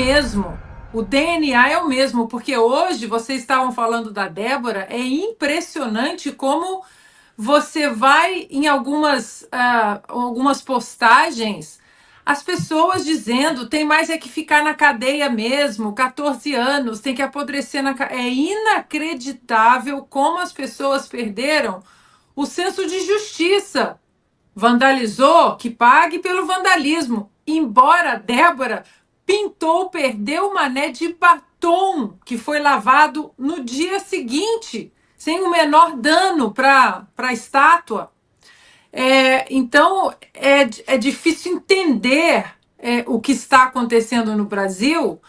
mesmo. O DNA é o mesmo, porque hoje vocês estavam falando da Débora, é impressionante como você vai em algumas postagens, as pessoas dizendo tem mais é que ficar na cadeia mesmo, 14 anos, tem que apodrecer na cadeia. É inacreditável como as pessoas perderam o senso de justiça. Vandalizou, que pague pelo vandalismo. Embora Débora pintou, perdeu o mané de batom que foi lavado no dia seguinte, sem o menor dano para a estátua. Então, é difícil entender o que está acontecendo no Brasil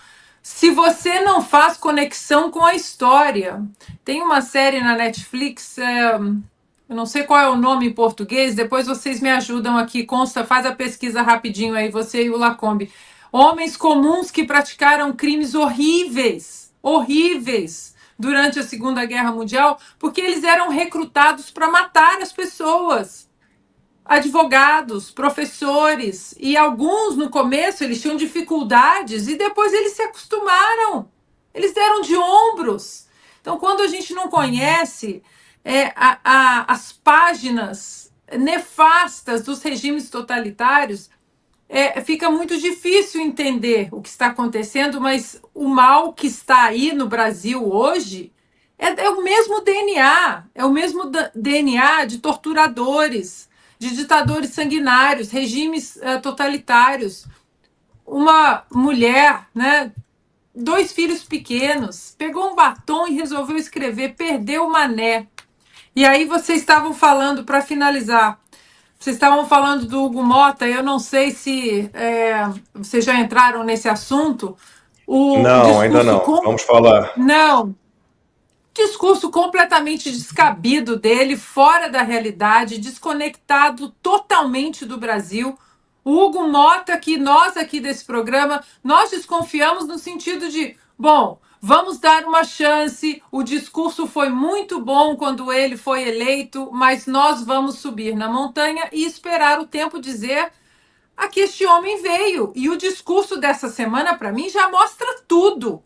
se você não faz conexão com a história. Tem uma série na Netflix, eu não sei qual é o nome em português, depois vocês me ajudam aqui, consta, faz a pesquisa rapidinho aí, você e o Lacombe. Homens comuns que praticaram crimes horríveis, horríveis, durante a Segunda Guerra Mundial, porque eles eram recrutados para matar as pessoas. Advogados, professores, e alguns no começo eles tinham dificuldades e depois eles se acostumaram. Eles deram de ombros. Então, quando a gente não conhece as páginas nefastas dos regimes totalitários, fica muito difícil entender o que está acontecendo, mas o mal que está aí no Brasil hoje é o mesmo DNA, é o mesmo DNA de torturadores, de ditadores sanguinários, regimes totalitários. Uma mulher, né, 2 filhos pequenos, pegou um batom e resolveu escrever, perdeu o mané. E aí vocês estavam falando, para finalizar, vocês estavam falando do Hugo Mota, eu não sei se vocês já entraram nesse assunto. O Não, ainda discurso. não. Vamos falar. Não, discurso completamente descabido dele, fora da realidade, desconectado totalmente do Brasil. O Hugo Mota, que nós aqui desse programa, nós desconfiamos no sentido de, bom, vamos dar uma chance, o discurso foi muito bom quando ele foi eleito, mas nós vamos subir na montanha e esperar o tempo dizer a que este homem veio. E o discurso dessa semana, para mim, já mostra tudo.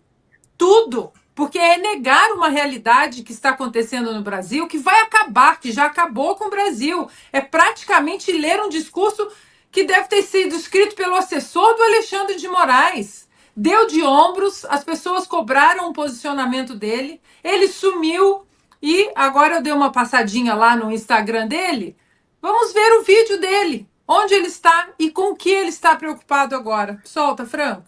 Tudo. Porque é negar uma realidade que está acontecendo no Brasil, que vai acabar, que já acabou com o Brasil. É praticamente ler um discurso que deve ter sido escrito pelo assessor do Alexandre de Moraes. Deu de ombros, as pessoas cobraram o posicionamento dele, ele sumiu e agora eu dei uma passadinha lá no Instagram dele. Vamos ver o vídeo dele, onde ele está e com o que ele está preocupado agora. Solta, Franco.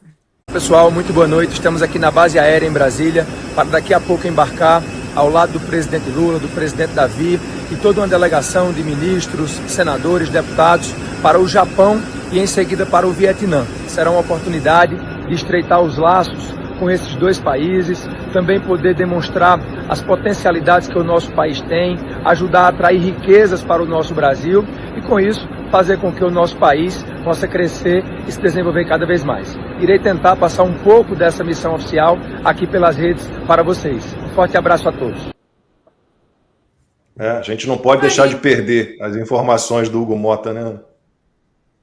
Pessoal, muito boa noite. Estamos aqui na base aérea em Brasília para daqui a pouco embarcar ao lado do presidente Lula, do presidente Davi e toda uma delegação de ministros, senadores, deputados para o Japão e em seguida para o Vietnã. Será uma oportunidade de estreitar os laços com esses dois países, também poder demonstrar as potencialidades que o nosso país tem, ajudar a atrair riquezas para o nosso Brasil e com isso fazer com que o nosso país possa crescer e se desenvolver cada vez mais. Irei tentar passar um pouco dessa missão oficial aqui pelas redes para vocês. Um forte abraço a todos. A gente não pode deixar de perder as informações do Hugo Mota, né?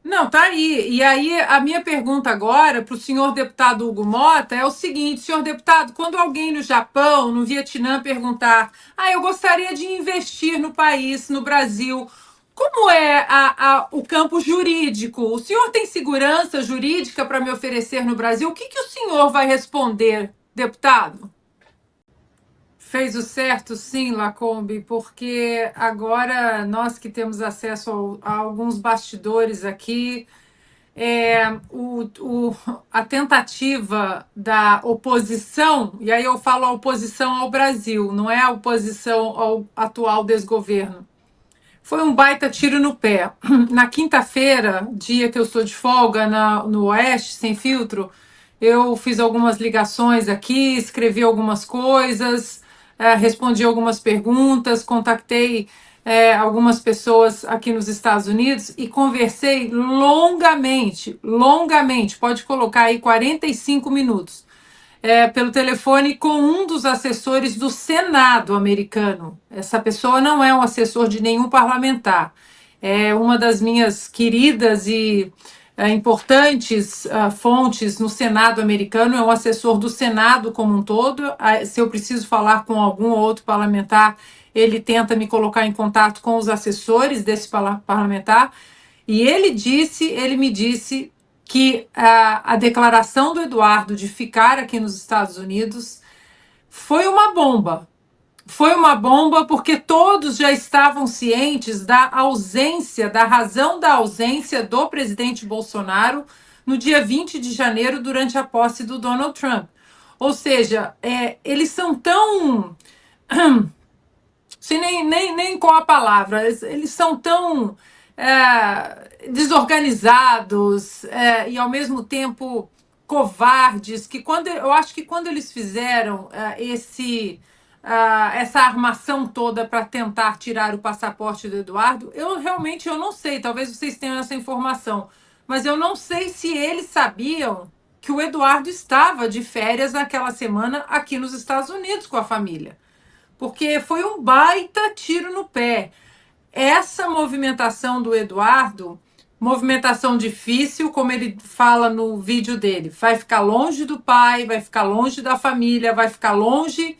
Não, tá aí. E aí, a minha pergunta agora para o senhor deputado Hugo Mota é o seguinte: senhor deputado, quando alguém no Japão, no Vietnã perguntar, eu gostaria de investir no país, no Brasil, como é o campo jurídico? O senhor tem segurança jurídica para me oferecer no Brasil? O que o senhor vai responder, deputado? Fez o certo, sim, Lacombe, porque agora nós que temos acesso a alguns bastidores aqui, a tentativa da oposição, e aí eu falo a oposição ao Brasil, não é a oposição ao atual desgoverno, foi um baita tiro no pé. Na quinta-feira, dia que eu estou de folga no Oeste, sem filtro, eu fiz algumas ligações aqui, escrevi algumas coisas, respondi algumas perguntas, contactei algumas pessoas aqui nos Estados Unidos e conversei longamente, pode colocar aí 45 minutos, pelo telefone com um dos assessores do Senado americano. Essa pessoa não é um assessor de nenhum parlamentar. É uma das minhas queridas e importantes fontes no Senado americano, é um assessor do Senado como um todo. Se eu preciso falar com algum outro parlamentar, ele tenta me colocar em contato com os assessores desse parlamentar. E ele me disse que a declaração do Eduardo de ficar aqui nos Estados Unidos foi uma bomba. Foi uma bomba porque todos já estavam cientes da ausência, da razão da ausência do presidente Bolsonaro no dia 20 de janeiro, durante a posse do Donald Trump. Ou seja, eles são tão. Sei nem qual a palavra, eles são tão desorganizados e, ao mesmo tempo, covardes, que eu acho que quando eles fizeram essa armação toda para tentar tirar o passaporte do Eduardo, eu realmente não sei, talvez vocês tenham essa informação, mas eu não sei se eles sabiam que o Eduardo estava de férias naquela semana aqui nos Estados Unidos com a família, porque foi um baita tiro no pé. Essa movimentação do Eduardo, movimentação difícil, como ele fala no vídeo dele, vai ficar longe do pai, vai ficar longe da família, vai ficar longe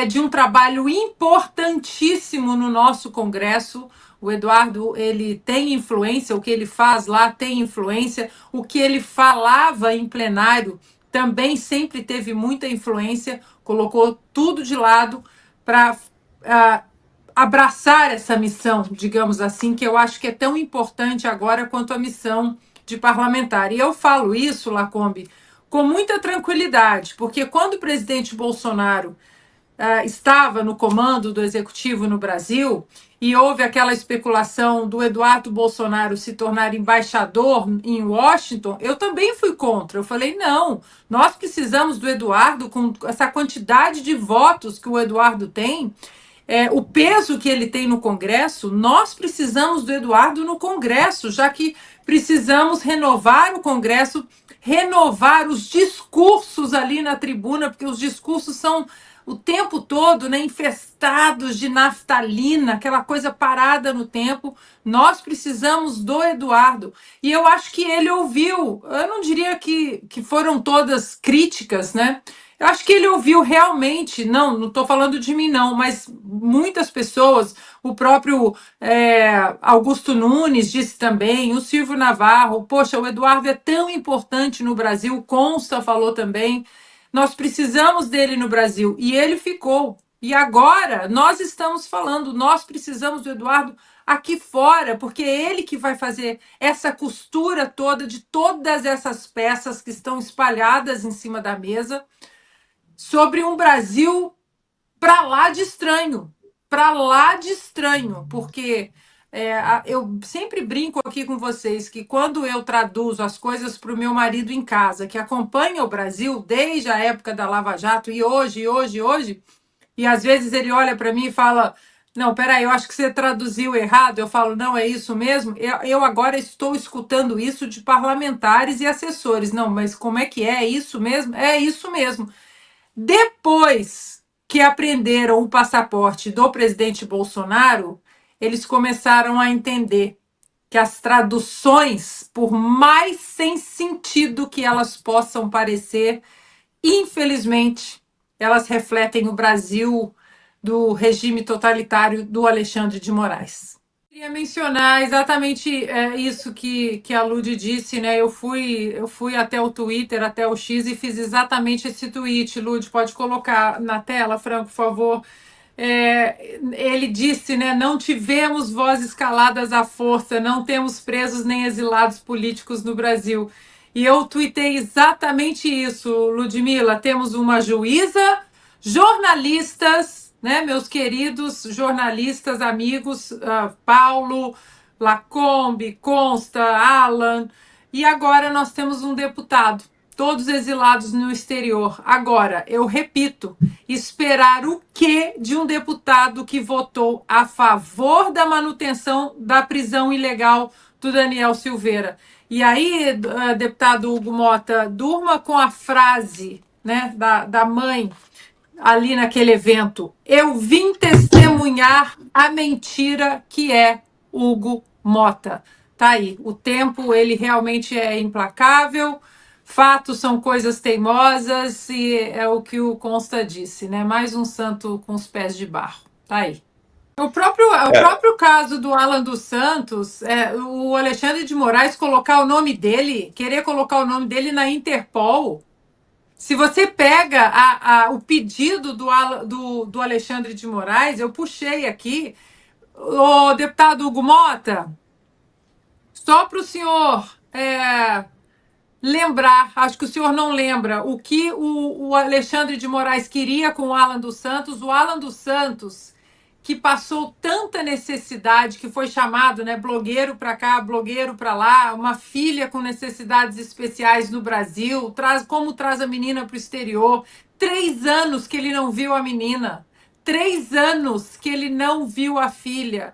de um trabalho importantíssimo no nosso Congresso. O Eduardo, ele tem influência, o que ele faz lá tem influência, o que ele falava em plenário também sempre teve muita influência, colocou tudo de lado para abraçar essa missão, digamos assim, que eu acho que é tão importante agora quanto a missão de parlamentar. E eu falo isso, Lacombe, com muita tranquilidade, porque quando o presidente Bolsonaro estava no comando do executivo no Brasil e houve aquela especulação do Eduardo Bolsonaro se tornar embaixador em Washington, eu também fui contra. Eu falei, não, nós precisamos do Eduardo, com essa quantidade de votos que o Eduardo tem, o peso que ele tem no Congresso, nós precisamos do Eduardo no Congresso, já que precisamos renovar o Congresso, renovar os discursos ali na tribuna, porque os discursos são o tempo todo, né, infestados de naftalina, aquela coisa parada no tempo. Nós precisamos do Eduardo. E eu acho que ele ouviu, eu não diria que foram todas críticas, né? Eu acho que ele ouviu realmente, não estou falando de mim não, mas muitas pessoas, o próprio Augusto Nunes disse também, o Silvio Navarro, poxa, o Eduardo é tão importante no Brasil, o Consta falou também, nós precisamos dele no Brasil, e ele ficou. E agora nós estamos falando, nós precisamos do Eduardo aqui fora, porque é ele que vai fazer essa costura toda de todas essas peças que estão espalhadas em cima da mesa, sobre um Brasil para lá de estranho, porque eu sempre brinco aqui com vocês que quando eu traduzo as coisas para o meu marido em casa, que acompanha o Brasil desde a época da Lava Jato e hoje, e às vezes ele olha para mim e fala, não, peraí, eu acho que você traduziu errado. Eu falo, não, é isso mesmo? Eu agora estou escutando isso de parlamentares e assessores. Não, mas como é que é? É isso mesmo? É isso mesmo. Depois que aprenderam o passaporte do presidente Bolsonaro, eles começaram a entender que as traduções, por mais sem sentido que elas possam parecer, infelizmente, elas refletem o Brasil do regime totalitário do Alexandre de Moraes. Queria mencionar exatamente isso que a Lud disse, né? Eu fui até o Twitter, até o X, e fiz exatamente esse tweet. Lud, pode colocar na tela, Franco, por favor. Ele disse, né? Não tivemos vozes caladas à força, não temos presos nem exilados políticos no Brasil. E eu tuitei exatamente isso, Ludmila. Temos uma juíza, jornalistas, né, meus queridos jornalistas, amigos, Paulo, Lacombe, Consta, Alan, e agora nós temos um deputado, todos exilados no exterior. Agora, eu repito, esperar o quê de um deputado que votou a favor da manutenção da prisão ilegal do Daniel Silveira? E aí, deputado Hugo Mota, durma com a frase, né, da mãe, ali naquele evento, eu vim testemunhar a mentira que é Hugo Mota. Tá aí. O tempo, ele realmente é implacável. Fatos são coisas teimosas e é o que o Consta disse, né? Mais um santo com os pés de barro. Tá aí. O É, próprio caso do Alan dos Santos, o Alexandre de Moraes colocar o nome dele, querer colocar o nome dele na Interpol. Se você pega o pedido do Alexandre de Moraes, eu puxei aqui, o deputado Hugo Mota, só para o senhor lembrar, acho que o senhor não lembra, o que o Alexandre de Moraes queria com o Alan dos Santos, que passou tanta necessidade, que foi chamado, né, blogueiro para cá, blogueiro para lá, uma filha com necessidades especiais no Brasil, como traz a menina para o exterior. 3 anos que ele não viu a menina. 3 anos que ele não viu a filha.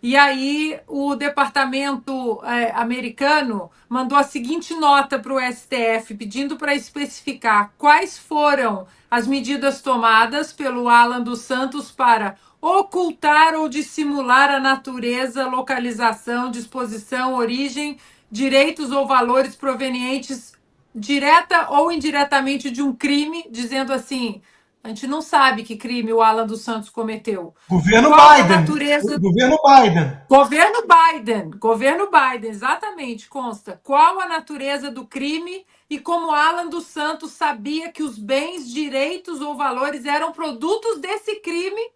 E aí o departamento americano mandou a seguinte nota para o STF, pedindo para especificar quais foram as medidas tomadas pelo Alan dos Santos para ocultar ou dissimular a natureza, localização, disposição, origem, direitos ou valores provenientes direta ou indiretamente de um crime, dizendo assim, a gente não sabe que crime o Alan dos Santos cometeu. Governo Qual a Biden. natureza Governo Biden. Governo Biden, exatamente, consta. Qual a natureza do crime e como Alan dos Santos sabia que os bens, direitos ou valores eram produtos desse crime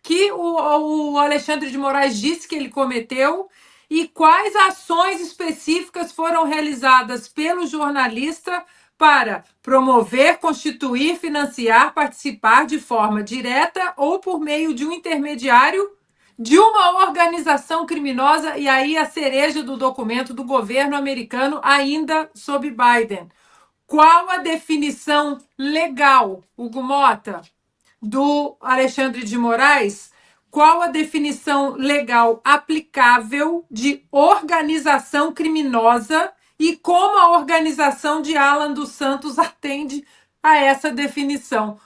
que o Alexandre de Moraes disse que ele cometeu e quais ações específicas foram realizadas pelo jornalista para promover, constituir, financiar, participar de forma direta ou por meio de um intermediário de uma organização criminosa, e aí a cereja do documento do governo americano ainda sob Biden. Qual a definição legal, Hugo Mota, do Alexandre de Moraes? Qual a definição legal aplicável de organização criminosa e como a organização de Alan dos Santos atende a essa definição?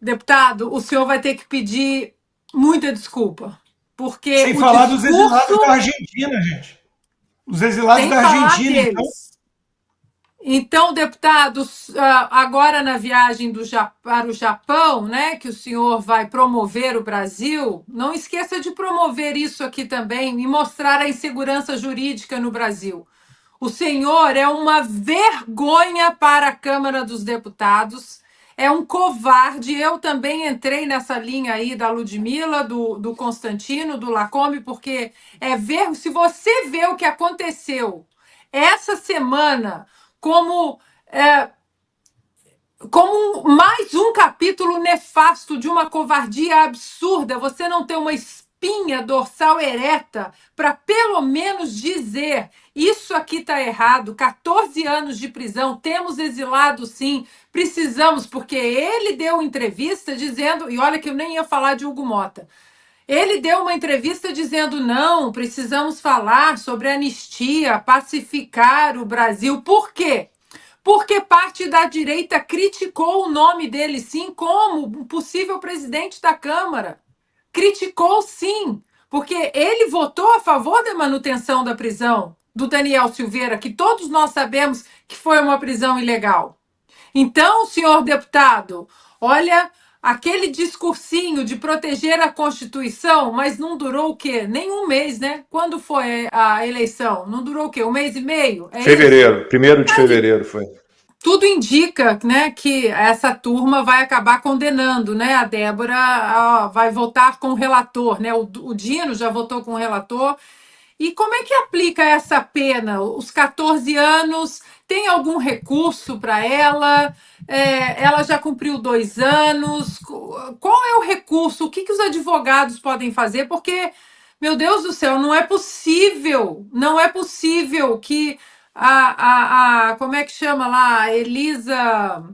Deputado, o senhor vai ter que pedir muita desculpa, porque Sem o falar dos exilados da discurso Argentina, gente. Os exilados sem da falar Argentina, então. deles. Então, deputados, agora na viagem para o Japão, né, que o senhor vai promover o Brasil, não esqueça de promover isso aqui também e mostrar a insegurança jurídica no Brasil. O senhor é uma vergonha para a Câmara dos Deputados, é um covarde. Eu também entrei nessa linha aí da Ludmilla, do Constantino, do Lacombe, porque se você vê o que aconteceu essa semana como mais um capítulo nefasto de uma covardia absurda, você não ter uma espinha dorsal ereta para pelo menos dizer isso aqui está errado, 14 anos de prisão, temos exilado sim, precisamos, porque ele deu entrevista dizendo, e olha que eu nem ia falar de Hugo Mota, ele deu uma entrevista dizendo, não, precisamos falar sobre anistia, pacificar o Brasil. Por quê? Porque parte da direita criticou o nome dele, sim, como possível presidente da Câmara. Criticou, sim, porque ele votou a favor da manutenção da prisão do Daniel Silveira, que todos nós sabemos que foi uma prisão ilegal. Então, senhor deputado, olha, aquele discursinho de proteger a Constituição, mas não durou o quê? Nem um mês, né? Quando foi a eleição? Não durou o quê? Um mês e meio? É fevereiro, 1º de fevereiro foi. tudo indica, né, que essa turma vai acabar condenando, né? A Débora vai votar com o relator, né? O Dino já votou com o relator. E como é que aplica essa pena? Os 14 anos, tem algum recurso para ela? Ela já cumpriu 2 anos. Qual é o recurso? O que os advogados podem fazer? Porque, meu Deus do céu, não é possível que como é que chama lá? A Elisa,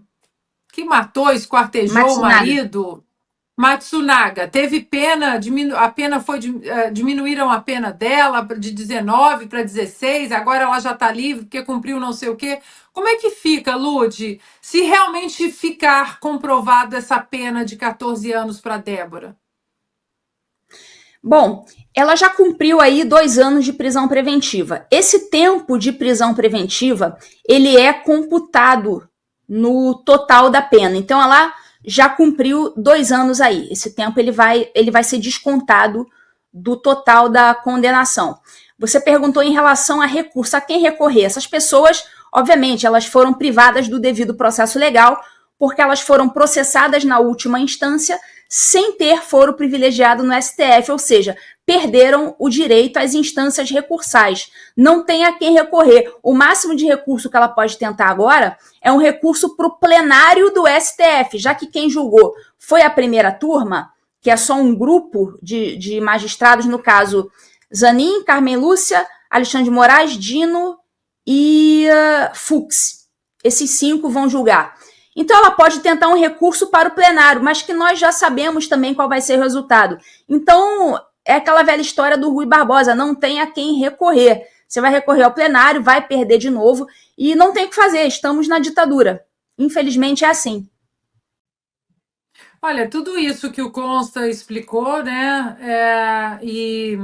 que matou, esquartejou o Matsunaga. marido. Matsunaga teve pena, a pena foi diminuíram a pena dela de 19 para 16, agora ela já está livre porque cumpriu não sei o quê. Como é que fica, Lude, se realmente ficar comprovada essa pena de 14 anos para Débora? Bom, ela já cumpriu aí 2 anos de prisão preventiva. Esse tempo de prisão preventiva, ele é computado no total da pena. Então, ela já cumpriu 2 anos aí. Esse tempo ele vai ser descontado do total da condenação. Você perguntou em relação a recurso, a quem recorrer. Essas pessoas, obviamente, elas foram privadas do devido processo legal, porque elas foram processadas na última instância sem ter foro privilegiado no STF, ou seja, perderam o direito às instâncias recursais. Não tem a quem recorrer. O máximo de recurso que ela pode tentar agora é um recurso para o plenário do STF, já que quem julgou foi a primeira turma, que é só um grupo de magistrados, no caso, Zanin, Carmen Lúcia, Alexandre de Moraes, Dino e Fux. Esses 5 vão julgar. Então, ela pode tentar um recurso para o plenário, mas que nós já sabemos também qual vai ser o resultado. Então, é aquela velha história do Rui Barbosa, não tem a quem recorrer. Você vai recorrer ao plenário, vai perder de novo, e não tem o que fazer, estamos na ditadura. Infelizmente, é assim. Olha, tudo isso que o Consta explicou, né? E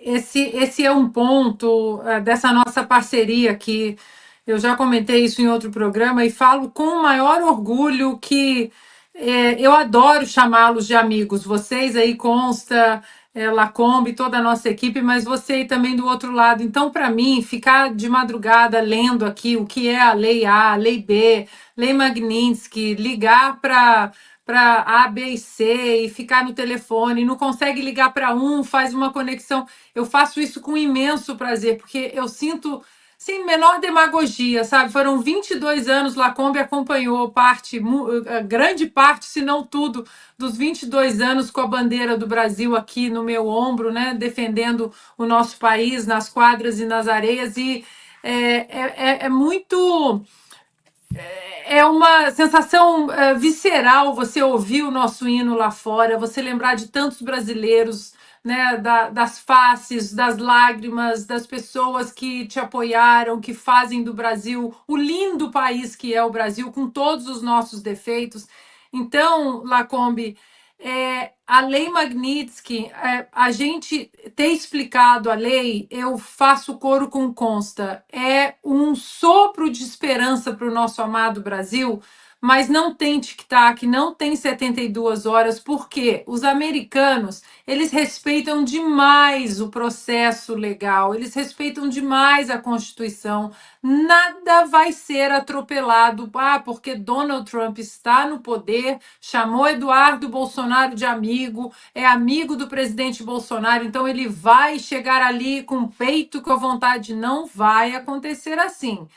esse é um ponto dessa nossa parceria aqui. Eu já comentei isso em outro programa e falo com o maior orgulho que eu adoro chamá-los de amigos. Vocês aí, Consta, Lacombe, toda a nossa equipe, mas você aí também do outro lado. Então, para mim, ficar de madrugada lendo aqui o que é a Lei A, a Lei B, Lei Magnitsky, ligar para A, B e C e ficar no telefone, não consegue ligar para um, faz uma conexão. Eu faço isso com imenso prazer, porque eu sinto, sem menor demagogia, sabe? Foram 22 anos, Lacombe acompanhou grande parte, se não tudo, dos 22 anos com a bandeira do Brasil aqui no meu ombro, né? Defendendo o nosso país nas quadras e nas areias, e é muito. É uma sensação visceral você ouvir o nosso hino lá fora, você lembrar de tantos brasileiros, né, das faces, das lágrimas, das pessoas que te apoiaram, que fazem do Brasil o lindo país que é o Brasil, com todos os nossos defeitos. Então, Lacombe, a Lei Magnitsky, a gente ter explicado a lei, eu faço coro com Consta, é um sopro de esperança para o nosso amado Brasil, mas não tem tic-tac, não tem 72 horas, porque os americanos, eles respeitam demais o processo legal, eles respeitam demais a Constituição, nada vai ser atropelado, porque Donald Trump está no poder, chamou Eduardo Bolsonaro de amigo, é amigo do presidente Bolsonaro, então ele vai chegar ali com o peito com a vontade. Não vai acontecer assim.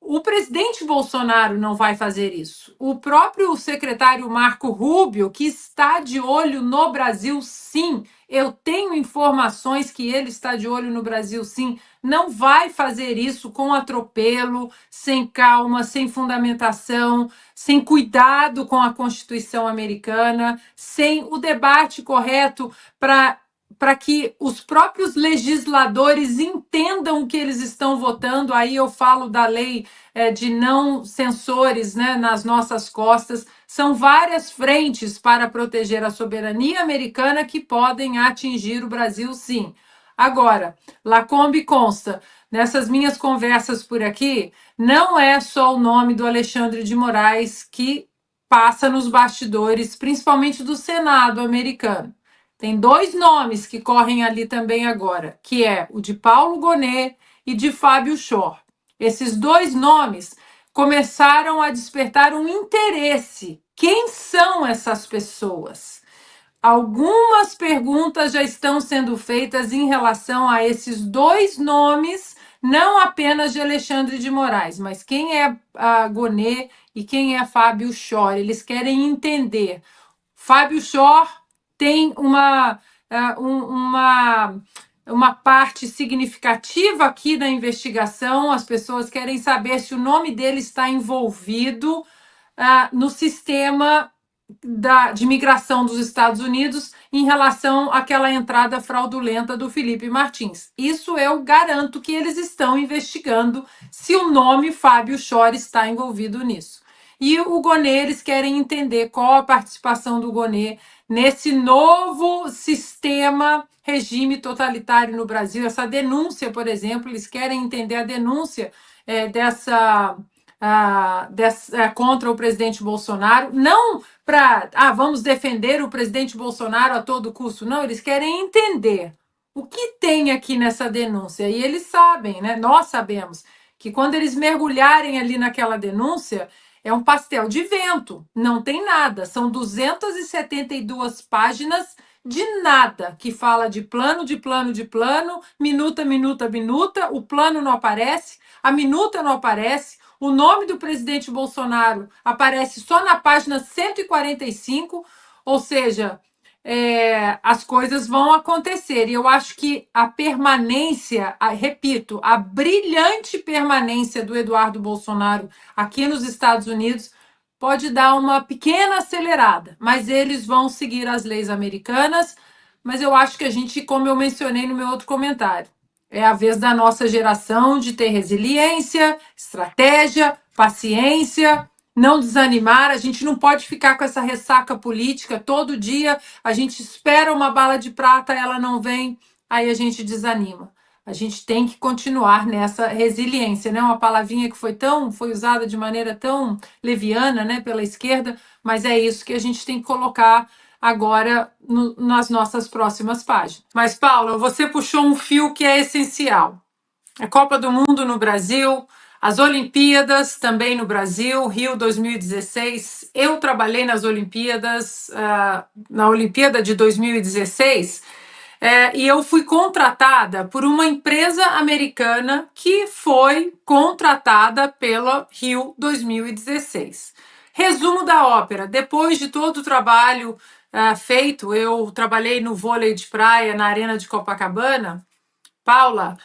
O presidente Bolsonaro não vai fazer isso. O próprio secretário Marco Rubio, que está de olho no Brasil, sim, eu tenho informações que ele está de olho no Brasil, sim, não vai fazer isso com atropelo, sem calma, sem fundamentação, sem cuidado com a Constituição americana, sem o debate correto para que os próprios legisladores entendam o que eles estão votando. Aí eu falo da lei de não censores, né, nas nossas costas. São várias frentes para proteger a soberania americana que podem atingir o Brasil, sim. Agora, Lacombe, consta, nessas minhas conversas por aqui, não é só o nome do Alexandre de Moraes que passa nos bastidores, principalmente do Senado americano. Tem 2 nomes que correm ali também agora, que é o de Paulo Gonet e de Fábio Chor. Esses 2 nomes começaram a despertar um interesse. Quem são essas pessoas? Algumas perguntas já estão sendo feitas em relação a esses 2 nomes, não apenas de Alexandre de Moraes, mas quem é a Gonet e quem é Fábio Chor. Eles querem entender. Fábio Chor tem uma parte significativa aqui da investigação. As pessoas querem saber se o nome dele está envolvido no sistema de migração dos Estados Unidos em relação àquela entrada fraudulenta do Felipe Martins. Isso eu garanto que eles estão investigando se o nome Fábio Chor está envolvido nisso. E o Gonet, eles querem entender qual a participação do Gonet nesse novo sistema, regime totalitário no Brasil. Essa denúncia, por exemplo, eles querem entender a denúncia contra o presidente Bolsonaro, não para, vamos defender o presidente Bolsonaro a todo custo, não, eles querem entender o que tem aqui nessa denúncia. E eles sabem, né? Nós sabemos que quando eles mergulharem ali naquela denúncia, é um pastel de vento, não tem nada. São 272 páginas de nada, que fala de plano, minuta, o plano não aparece, a minuta não aparece, o nome do presidente Bolsonaro aparece só na página 145, ou seja, as coisas vão acontecer. E eu acho que a permanência, repito, a brilhante permanência do Eduardo Bolsonaro aqui nos Estados Unidos pode dar uma pequena acelerada, mas eles vão seguir as leis americanas. Mas eu acho que a gente, como eu mencionei no meu outro comentário, é a vez da nossa geração de ter resiliência, estratégia, paciência, não desanimar. A gente não pode ficar com essa ressaca política todo dia. A gente espera uma bala de prata, ela não vem, aí a gente desanima. A gente tem que continuar nessa resiliência, né? Uma palavrinha que foi usada de maneira tão leviana, né, pela esquerda, mas é isso que a gente tem que colocar agora nas nossas próximas páginas. Mas, Paula, você puxou um fio que é essencial. A Copa do Mundo no Brasil, as Olimpíadas também no Brasil, Rio 2016. Eu trabalhei nas Olimpíadas, na Olimpíada de 2016, e eu fui contratada por uma empresa americana que foi contratada pela Rio 2016. Resumo da ópera: depois de todo o trabalho feito, eu trabalhei no vôlei de praia na Arena de Copacabana. Paula,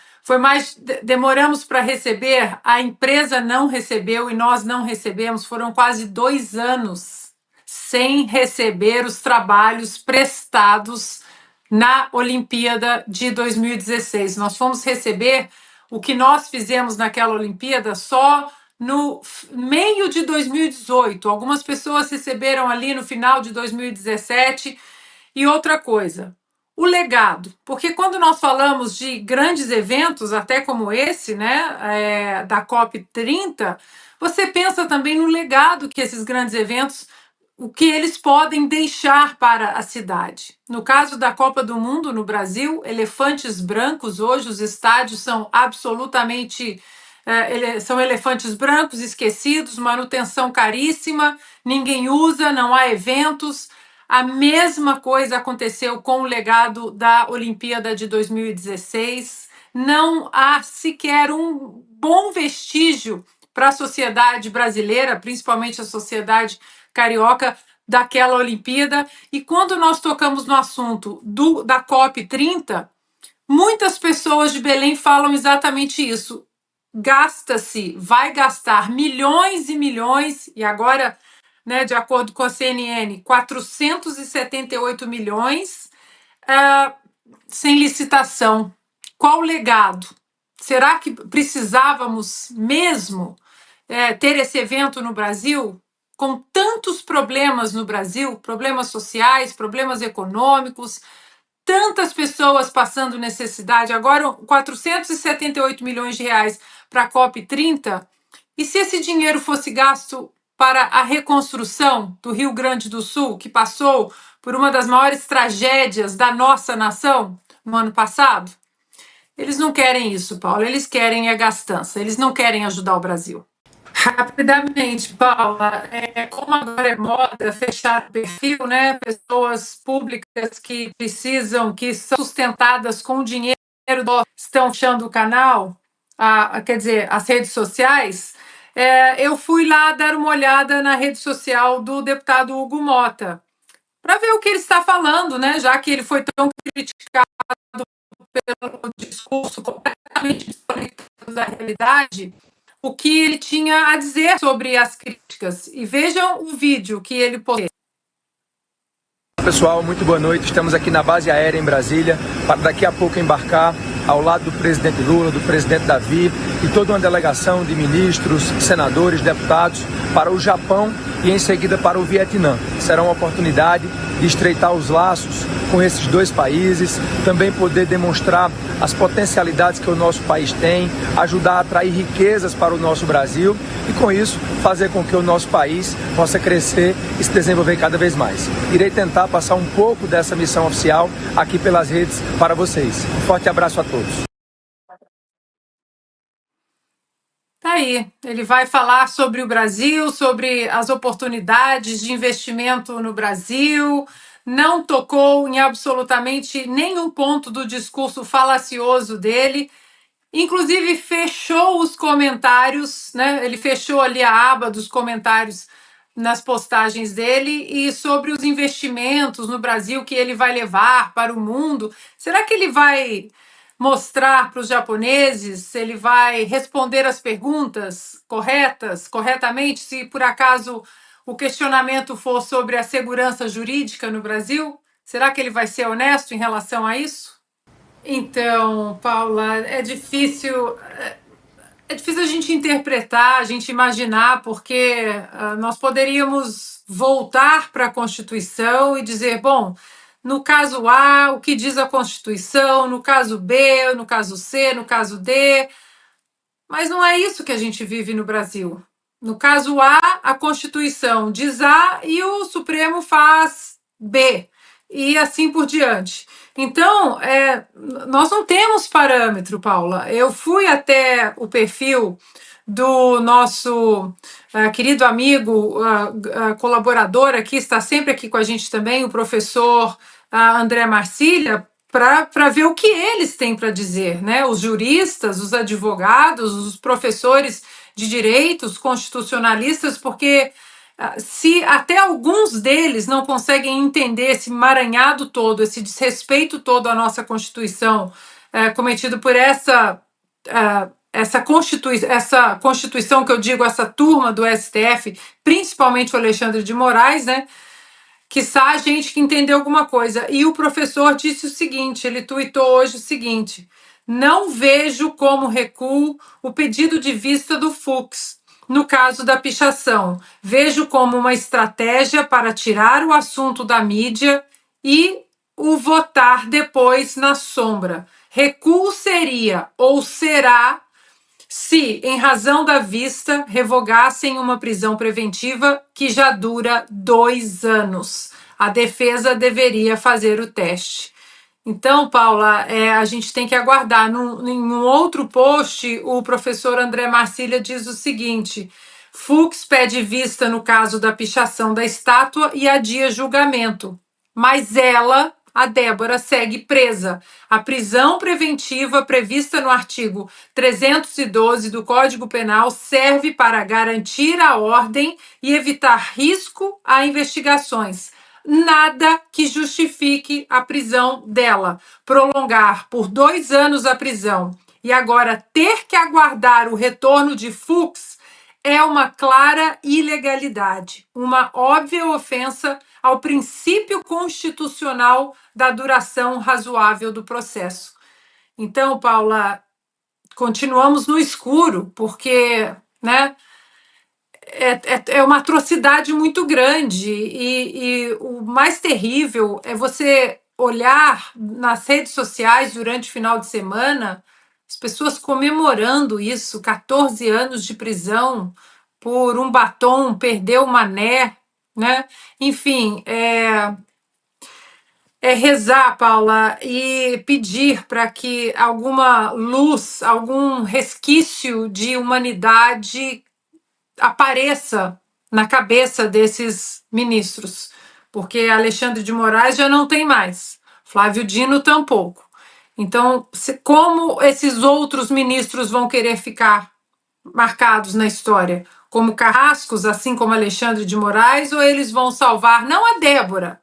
demoramos para receber, a empresa não recebeu e nós não recebemos, foram quase 2 anos sem receber os trabalhos prestados na Olimpíada de 2016. Nós fomos receber o que nós fizemos naquela Olimpíada só no meio de 2018. Algumas pessoas receberam ali no final de 2017. E outra coisa, o legado, porque quando nós falamos de grandes eventos, até como esse, né, da COP30, você pensa também no legado que esses grandes eventos, o que eles podem deixar para a cidade. No caso da Copa do Mundo no Brasil, elefantes brancos, hoje os estádios são absolutamente são elefantes brancos esquecidos, manutenção caríssima, ninguém usa, não há eventos. A mesma coisa aconteceu com o legado da Olimpíada de 2016. Não há sequer um bom vestígio para a sociedade brasileira, principalmente a sociedade carioca, daquela Olimpíada. E quando nós tocamos no assunto da COP30, muitas pessoas de Belém falam exatamente isso. Vai gastar milhões e milhões, e agora, né, de acordo com a CNN, 478 milhões sem licitação. Qual o legado? Será que precisávamos mesmo ter esse evento no Brasil? Com tantos problemas no Brasil, problemas sociais, problemas econômicos, tantas pessoas passando necessidade, agora 478 milhões de reais para a COP30, e se esse dinheiro fosse gasto para a reconstrução do Rio Grande do Sul, que passou por uma das maiores tragédias da nossa nação no ano passado? Eles não querem isso, Paulo, eles querem a gastança, eles não querem ajudar o Brasil. Rapidamente, Paula, como agora é moda fechar o perfil, né? Pessoas públicas que são sustentadas com dinheiro, estão fechando o canal, quer dizer, as redes sociais. Eu fui lá dar uma olhada na rede social do deputado Hugo Motta, para ver o que ele está falando, né? Já que ele foi tão criticado pelo discurso completamente desconectado da realidade, o que ele tinha a dizer sobre as críticas. E vejam o vídeo que ele postou. Pessoal, muito boa noite. Estamos aqui na base aérea em Brasília para daqui a pouco embarcar ao lado do presidente Lula, do presidente Davi e toda uma delegação de ministros, senadores, deputados para o Japão e em seguida para o Vietnã. Será uma oportunidade de estreitar os laços com esses dois países, também poder demonstrar as potencialidades que o nosso país tem, ajudar a atrair riquezas para o nosso Brasil e, com isso, fazer com que o nosso país possa crescer e se desenvolver cada vez mais. Irei tentar passar um pouco dessa missão oficial aqui pelas redes para vocês. Um forte abraço a todos. Tá aí, ele vai falar sobre o Brasil, sobre as oportunidades de investimento no Brasil, não tocou em absolutamente nenhum ponto do discurso falacioso dele, inclusive fechou os comentários, né? Ele fechou ali a aba dos comentários nas postagens dele e sobre os investimentos no Brasil que ele vai levar para o mundo. Será que ele vai mostrar para os japoneses, ele vai responder as perguntas corretamente, se por acaso o questionamento for sobre a segurança jurídica no Brasil? Será que ele vai ser honesto em relação a isso? Então, Paula, é difícil a gente interpretar, a gente imaginar, porque nós poderíamos voltar para a Constituição e dizer, bom, no caso A, o que diz a Constituição, no caso B, no caso C, no caso D, mas não é isso que a gente vive no Brasil. No caso A, a Constituição diz A e o Supremo faz B, e assim por diante. Então, nós não temos parâmetro, Paula. Eu fui até o perfil do nosso querido amigo, colaborador aqui, está sempre aqui com a gente também, o professor André Marcília, para ver o que eles têm para dizer, né? Os juristas, os advogados, os professores de direito, os constitucionalistas, porque se até alguns deles não conseguem entender esse emaranhado todo, esse desrespeito todo à nossa Constituição, cometido por essa Constituição que eu digo, essa turma do STF, principalmente o Alexandre de Moraes, né? Quiçá a gente que entendeu alguma coisa. E o professor disse o seguinte, ele tuitou hoje o seguinte: não vejo como recuo o pedido de vista do Fux no caso da pichação. Vejo como uma estratégia para tirar o assunto da mídia e o votar depois na sombra. Recuo seria ou será se, em razão da vista, revogassem uma prisão preventiva que já dura 2 anos. A defesa deveria fazer o teste. Então, Paula, a gente tem que aguardar. Em um outro post, o professor André Marcília diz o seguinte: Fux pede vista no caso da pichação da estátua e adia julgamento. Mas ela, a Débora, segue presa. A prisão preventiva prevista no artigo 312 do Código Penal serve para garantir a ordem e evitar risco a investigações. Nada que justifique a prisão dela. Prolongar por 2 anos a prisão e agora ter que aguardar o retorno de Fux é uma clara ilegalidade, uma óbvia ofensa ao princípio constitucional da duração razoável do processo. Então, Paula, continuamos no escuro, porque, né, é uma atrocidade muito grande e o mais terrível é você olhar nas redes sociais durante o final de semana as pessoas comemorando isso, 14 anos de prisão por um batom, perdeu o mané, né? Enfim, rezar, Paula, e pedir para que alguma luz, algum resquício de humanidade apareça na cabeça desses ministros, porque Alexandre de Moraes já não tem mais, Flávio Dino tampouco. Então, como esses outros ministros vão querer ficar marcados na história? Como carrascos, assim como Alexandre de Moraes, ou eles vão salvar, não a Débora,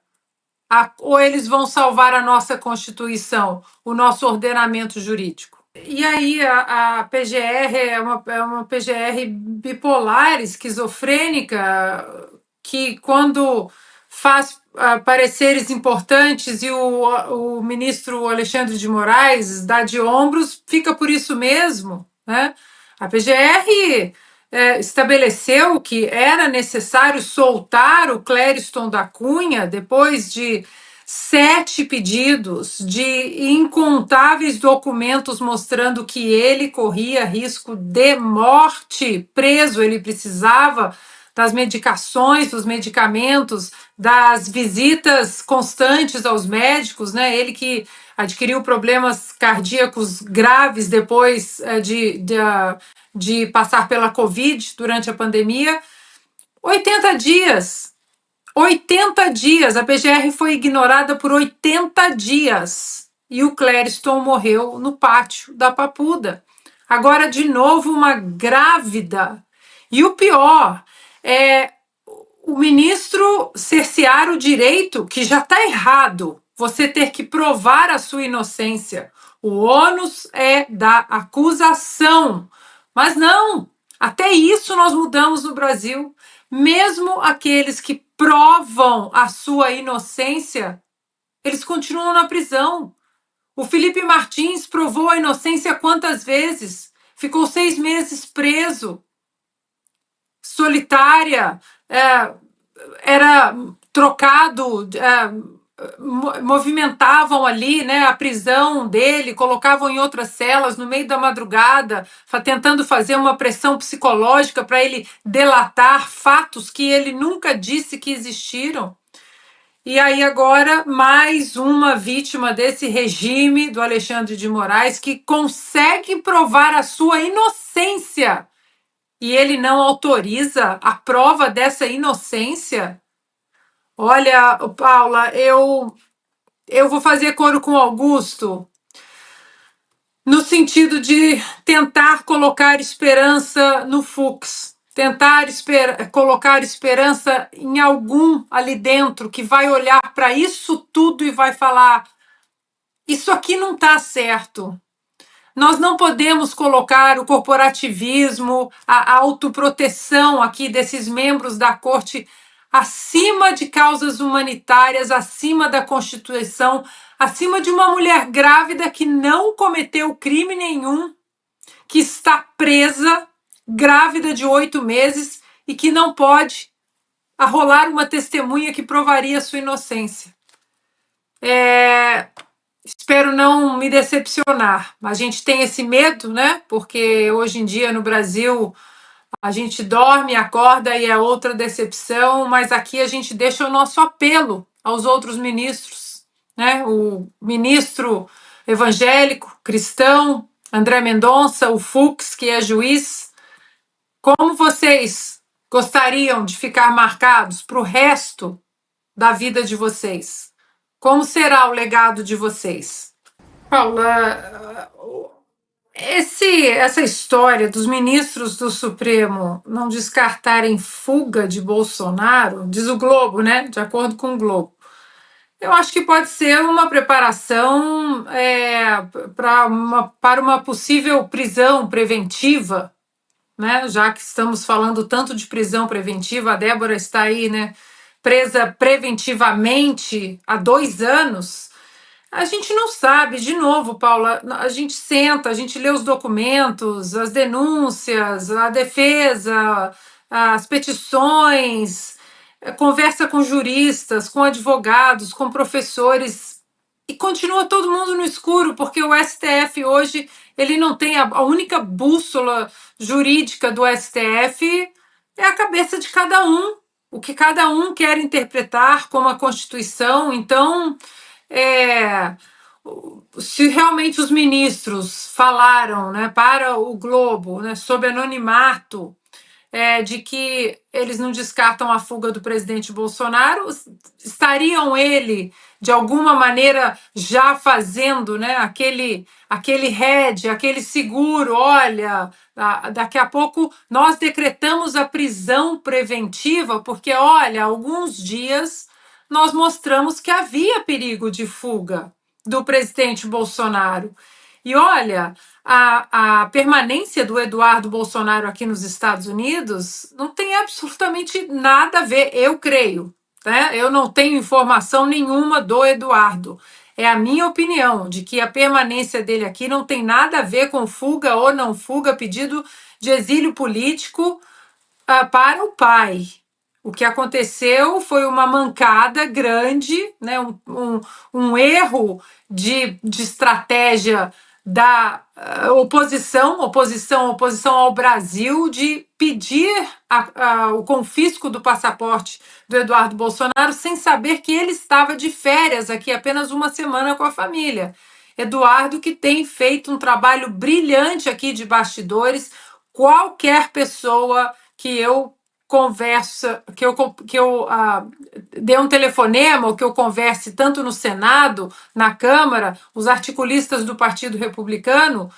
ou eles vão salvar a nossa Constituição, o nosso ordenamento jurídico? E aí a PGR é uma PGR bipolar, esquizofrênica, que quando faz pareceres importantes e o ministro Alexandre de Moraes dá de ombros, fica por isso mesmo, né? A PGR estabeleceu que era necessário soltar o Clériston da Cunha depois de 7 pedidos, de incontáveis documentos mostrando que ele corria risco de morte, preso, ele precisava das medicações, dos medicamentos, das visitas constantes aos médicos, né? Ele que adquiriu problemas cardíacos graves depois de passar pela Covid durante a pandemia. 80 dias. 80 dias. A PGR foi ignorada por 80 dias. E o Clériston morreu no pátio da Papuda. Agora, de novo, uma grávida. E o pior é o ministro cercear o direito, que já está errado, você ter que provar a sua inocência. O ônus é da acusação. Mas não, até isso nós mudamos no Brasil. Mesmo aqueles que provam a sua inocência, eles continuam na prisão. O Felipe Martins provou a inocência quantas vezes? Ficou 6 meses preso, solitária, era trocado, movimentavam ali, né, a prisão dele, colocavam em outras celas no meio da madrugada, tentando fazer uma pressão psicológica para ele delatar fatos que ele nunca disse que existiram. E aí agora mais uma vítima desse regime do Alexandre de Moraes que consegue provar a sua inocência e ele não autoriza a prova dessa inocência. Olha, Paula, eu vou fazer coro com Augusto no sentido de tentar colocar esperança no Fux, tentar colocar esperança em algum ali dentro que vai olhar para isso tudo e vai falar: isso aqui não está certo. Nós não podemos colocar o corporativismo, a autoproteção aqui desses membros da corte acima de causas humanitárias, acima da Constituição, acima de uma mulher grávida que não cometeu crime nenhum, que está presa, grávida de 8 meses e que não pode arrolar uma testemunha que provaria sua inocência. Espero não me decepcionar. A gente tem esse medo, né? Porque hoje em dia no Brasil a gente dorme, acorda e é outra decepção, mas aqui a gente deixa o nosso apelo aos outros ministros, né? O ministro evangélico, cristão, André Mendonça, o Fux, que é juiz. Como vocês gostariam de ficar marcados para o resto da vida de vocês? Como será o legado de vocês? Paula, essa história dos ministros do Supremo não descartarem fuga de Bolsonaro, diz o Globo, né? De acordo com o Globo, eu acho que pode ser uma preparação para uma possível prisão preventiva, né? Já que estamos falando tanto de prisão preventiva, a Débora está aí, né, presa preventivamente há 2 anos. A gente não sabe, de novo, Paula, a gente senta, a gente lê os documentos, as denúncias, a defesa, as petições, conversa com juristas, com advogados, com professores, e continua todo mundo no escuro, porque o STF hoje ele não tem a única bússola jurídica do STF é a cabeça de cada um, o que cada um quer interpretar como a Constituição. Então, se realmente os ministros falaram, né, para o Globo, né, sob anonimato, de que eles não descartam a fuga do presidente Bolsonaro, estariam ele, de alguma maneira, já fazendo, né, aquele hedge, aquele seguro, olha, daqui a pouco nós decretamos a prisão preventiva, porque, olha, há alguns dias nós mostramos que havia perigo de fuga do presidente Bolsonaro. E olha, a permanência do Eduardo Bolsonaro aqui nos Estados Unidos não tem absolutamente nada a ver, eu creio, né? Eu não tenho informação nenhuma do Eduardo. É a minha opinião de que a permanência dele aqui não tem nada a ver com fuga ou não fuga, pedido de exílio político para o pai. O que aconteceu foi uma mancada grande, né, um erro de estratégia da oposição ao Brasil, de pedir o confisco do passaporte do Eduardo Bolsonaro sem saber que ele estava de férias aqui apenas uma semana com a família. Eduardo, que tem feito um trabalho brilhante aqui de bastidores. Qualquer pessoa que eu conversa, que eu dê um telefonema ou que eu converse tanto no Senado, na Câmara, os articulistas do Partido Republicano,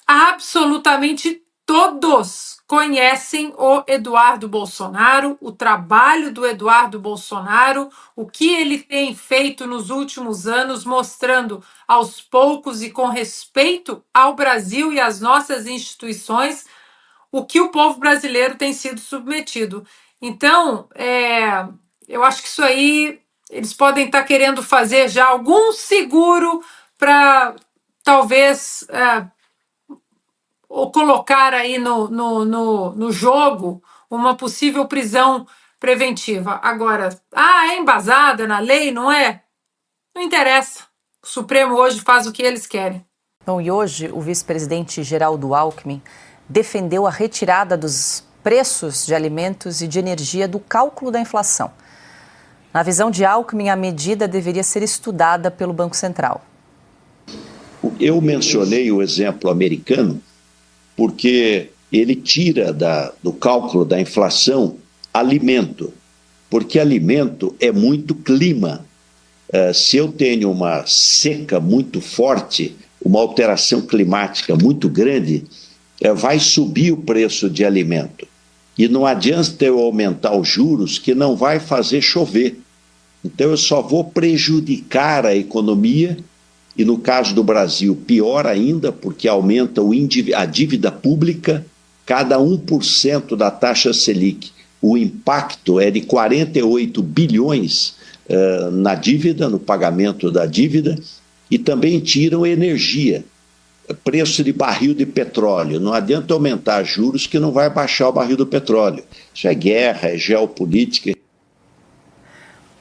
absolutamente todos conhecem o Eduardo Bolsonaro, o trabalho do Eduardo Bolsonaro, o que ele tem feito nos últimos anos, mostrando aos poucos e com respeito ao Brasil e às nossas instituições o que o povo brasileiro tem sido submetido. Então, eu acho que isso aí eles podem estar querendo fazer já algum seguro para talvez ou colocar aí no jogo uma possível prisão preventiva. Agora, é embasada na lei, não é? Não interessa. O Supremo hoje faz o que eles querem. Bom, e hoje o vice-presidente Geraldo Alckmin defendeu a retirada dos preços de alimentos e de energia do cálculo da inflação. Na visão de Alckmin, a medida deveria ser estudada pelo Banco Central. Eu mencionei o exemplo americano porque ele tira do cálculo da inflação alimento, porque alimento é muito clima. Se eu tenho uma seca muito forte, uma alteração climática muito grande, vai subir o preço de alimento. E não adianta eu aumentar os juros, que não vai fazer chover. Então eu só vou prejudicar a economia, e no caso do Brasil, pior ainda, porque aumenta a dívida pública, cada 1% da taxa Selic. O impacto é de 48 bilhões na dívida, no pagamento da dívida, e também tiram energia. Preço de barril de petróleo. Não adianta aumentar juros que não vai baixar o barril do petróleo. Isso é guerra, é geopolítica.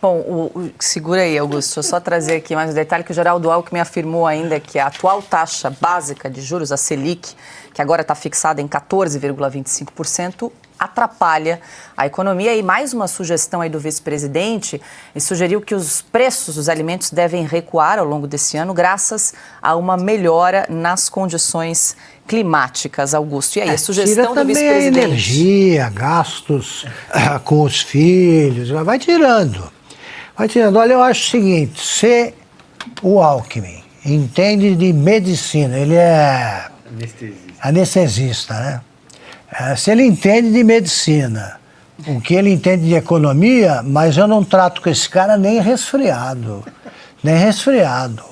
Bom, segura aí, Augusto, deixa eu só trazer aqui mais um detalhe que o Geraldo Alckmin afirmou ainda que a atual taxa básica de juros, a Selic, que agora está fixada em 14,25%, atrapalha a economia. E mais uma sugestão aí do vice-presidente, ele sugeriu que os preços dos alimentos devem recuar ao longo desse ano graças a uma melhora nas condições climáticas, Augusto. E aí, a sugestão do vice-presidente... Tira também a energia, gastos com os filhos, vai tirando. Vai tirando. Olha, eu acho o seguinte, se o Alckmin entende de medicina, ele é anestesista, né? Se ele entende de medicina, o que ele entende de economia, mas eu não trato com esse cara nem resfriado. Nem resfriado.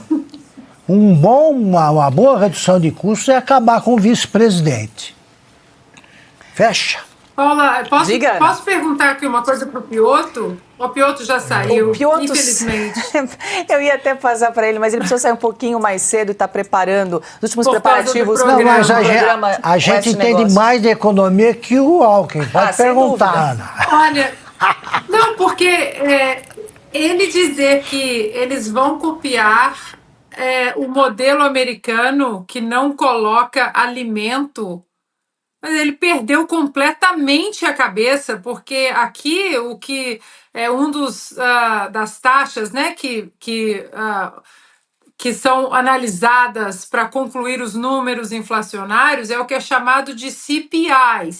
Uma boa redução de custos é acabar com o vice-presidente. Fecha. Paula, posso perguntar aqui uma coisa para o Piotto? O Piotto já saiu, infelizmente. Eu ia até passar para ele, mas ele precisou sair um pouquinho mais cedo e está preparando os últimos preparativos. Não, mas a gente entende mais de economia que o Alckmin. Pode perguntar, Ana. Olha, não, porque ele dizer que eles vão copiar o modelo americano que não coloca alimento, mas ele perdeu completamente a cabeça, porque aqui o que é das taxas, né, que são analisadas para concluir os números inflacionários é o que é chamado de CPI,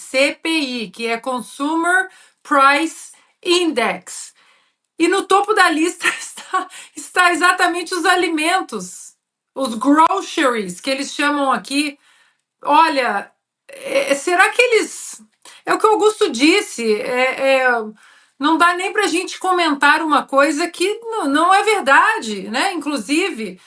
que é Consumer Price Index. E no topo da lista está exatamente os alimentos, os groceries, que eles chamam aqui. Olha, será que eles... É o que o Augusto disse, não dá nem para a gente comentar uma coisa que não é verdade, né? Inclusive,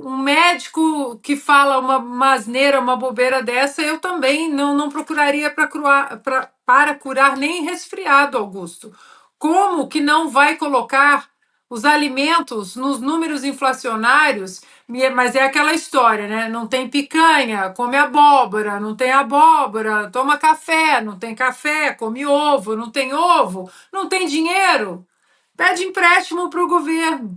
um médico que fala uma asneira, uma bobeira dessa, eu também não procuraria para curar nem resfriado, Augusto. Como que não vai colocar os alimentos nos números inflacionários Mas é aquela história, né? Não tem picanha, come abóbora, não tem abóbora, toma café, não tem café, come ovo, não tem dinheiro, pede empréstimo para o governo.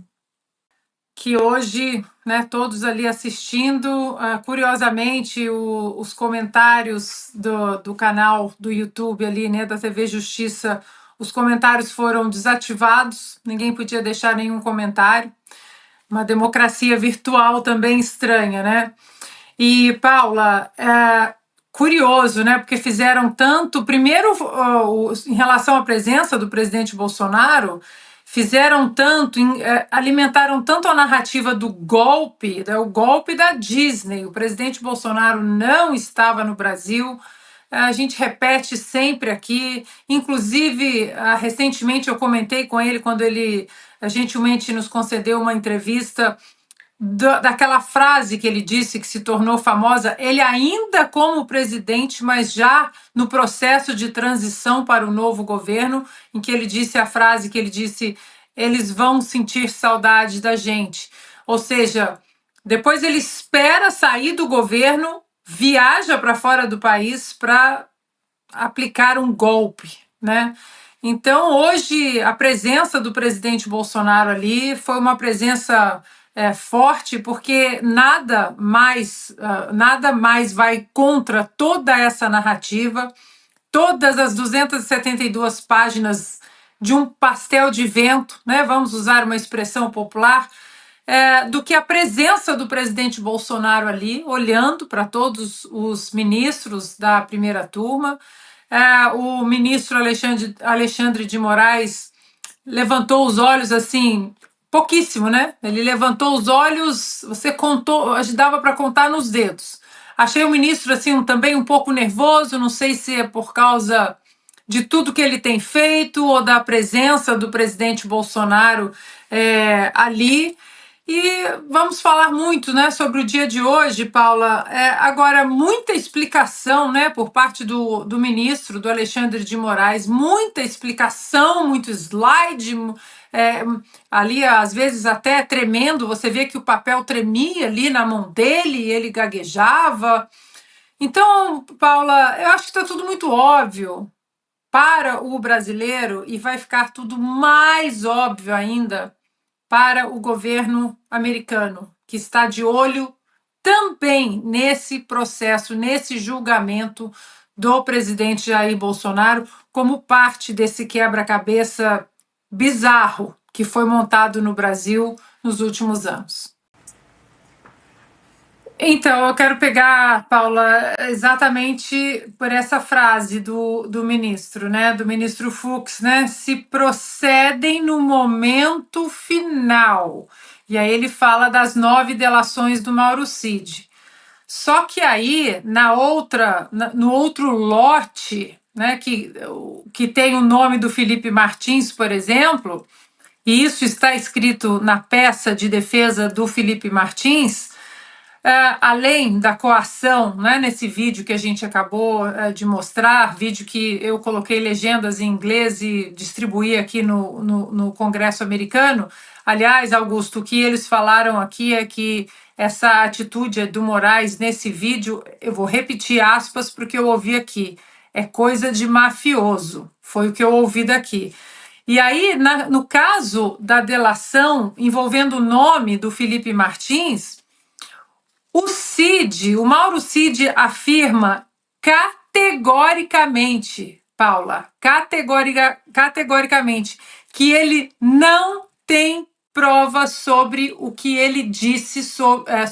Que hoje, né, todos ali assistindo, curiosamente, os comentários do canal do YouTube ali, né, da TV Justiça, os comentários foram desativados, ninguém podia deixar nenhum comentário. Uma democracia virtual também estranha, né? E, Paula, curioso, né? Porque fizeram tanto. Primeiro, em relação à presença do presidente Bolsonaro, fizeram tanto, alimentaram tanto a narrativa do golpe, né, o golpe da Disney. O presidente Bolsonaro não estava no Brasil. A gente repete sempre aqui, inclusive, recentemente eu comentei com ele quando ele gentilmente nos concedeu uma entrevista daquela frase que ele disse que se tornou famosa, ele ainda como presidente, mas já no processo de transição para o novo governo, em que ele disse a frase que ele disse, eles vão sentir saudade da gente. Ou seja, depois ele espera sair do governo, viaja para fora do país para aplicar um golpe, né? Então, hoje, a presença do presidente Bolsonaro ali foi uma presença forte, porque nada mais vai contra toda essa narrativa, todas as 272 páginas de um pastel de vento, né? Vamos usar uma expressão popular, do que a presença do presidente Bolsonaro ali, olhando para todos os ministros da primeira turma. O ministro Alexandre de Moraes levantou os olhos assim, pouquíssimo, né? Ele levantou os olhos, você contou, dava para contar nos dedos. Achei o ministro assim também um pouco nervoso, não sei se é por causa de tudo que ele tem feito ou da presença do presidente Bolsonaro ali. E vamos falar muito, né, sobre o dia de hoje, Paula. Agora, muita explicação, né, por parte do ministro, do Alexandre de Moraes, muita explicação, muito slide, ali às vezes até tremendo, você vê que o papel tremia ali na mão dele, ele gaguejava. Então, Paula, eu acho que está tudo muito óbvio para o brasileiro e vai ficar tudo mais óbvio ainda para o governo americano, que está de olho também nesse processo, nesse julgamento do presidente Jair Bolsonaro, como parte desse quebra-cabeça bizarro que foi montado no Brasil nos últimos anos. Então, eu quero pegar, Paula, exatamente por essa frase do ministro, né? Do ministro Fux, né? Se procedem no momento final. E aí ele fala das 9 delações do Mauro Cid. Só que aí, no outro lote, né, que tem o nome do Felipe Martins, por exemplo, e isso está escrito na peça de defesa do Felipe Martins, além da coação, né, nesse vídeo que a gente acabou de mostrar, vídeo que eu coloquei legendas em inglês e distribuí aqui no Congresso americano. Aliás, Augusto, o que eles falaram aqui é que essa atitude do Moraes nesse vídeo, eu vou repetir aspas porque eu ouvi aqui, é coisa de mafioso, foi o que eu ouvi daqui. E aí, no caso da delação envolvendo o nome do Felipe Martins, o Mauro Cid afirma categoricamente, Paula, categoricamente, que ele não tem provas sobre o que ele disse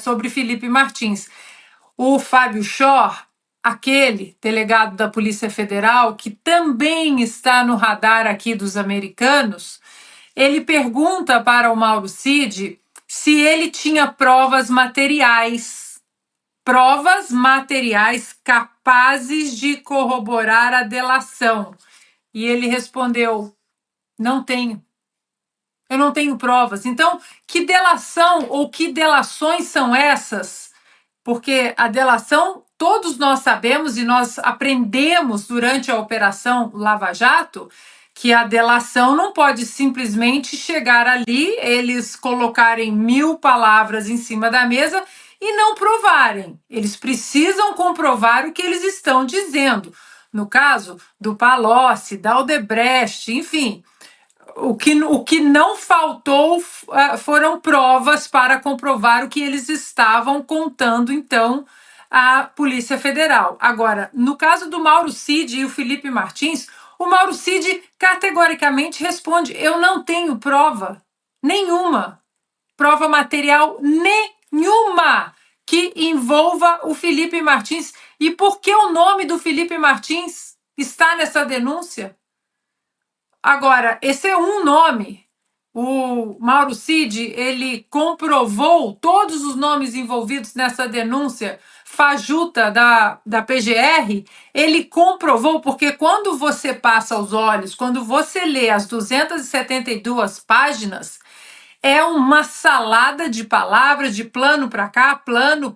sobre Felipe Martins. O Fábio Schor, aquele delegado da Polícia Federal, que também está no radar aqui dos americanos, ele pergunta para o Mauro Cid se ele tinha provas materiais capazes de corroborar a delação. E ele respondeu: não tenho. Eu não tenho provas. Então, que delação ou que delações são essas? Porque a delação, todos nós sabemos e nós aprendemos durante a Operação Lava Jato, que a delação não pode simplesmente chegar ali, eles colocarem 1000 palavras em cima da mesa e não provarem. Eles precisam comprovar o que eles estão dizendo. No caso do Palocci, da Odebrecht, enfim, o que não faltou foram provas para comprovar o que eles estavam contando, então, à Polícia Federal. Agora, no caso do Mauro Cid e o Felipe Martins, o Mauro Cid categoricamente responde: eu não tenho prova nenhuma, prova material nenhuma que envolva o Felipe Martins. E por que o nome do Felipe Martins está nessa denúncia? Agora, esse é um nome. O Mauro Cid, ele comprovou todos os nomes envolvidos nessa denúncia fajuta da PGR, ele comprovou, porque quando você passa os olhos, quando você lê as 272 páginas, é uma salada de palavras, de plano para cá, plano,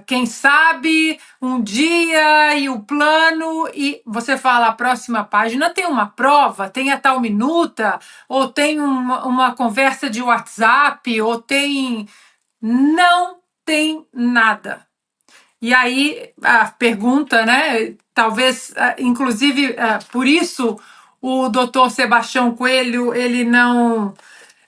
quem sabe, um dia e o plano, e você fala a próxima página tem uma prova, tem a tal minuta, ou tem uma conversa de WhatsApp, ou tem... Não tem nada. E aí a pergunta, né? Talvez, inclusive, por isso o doutor Sebastião Coelho ele não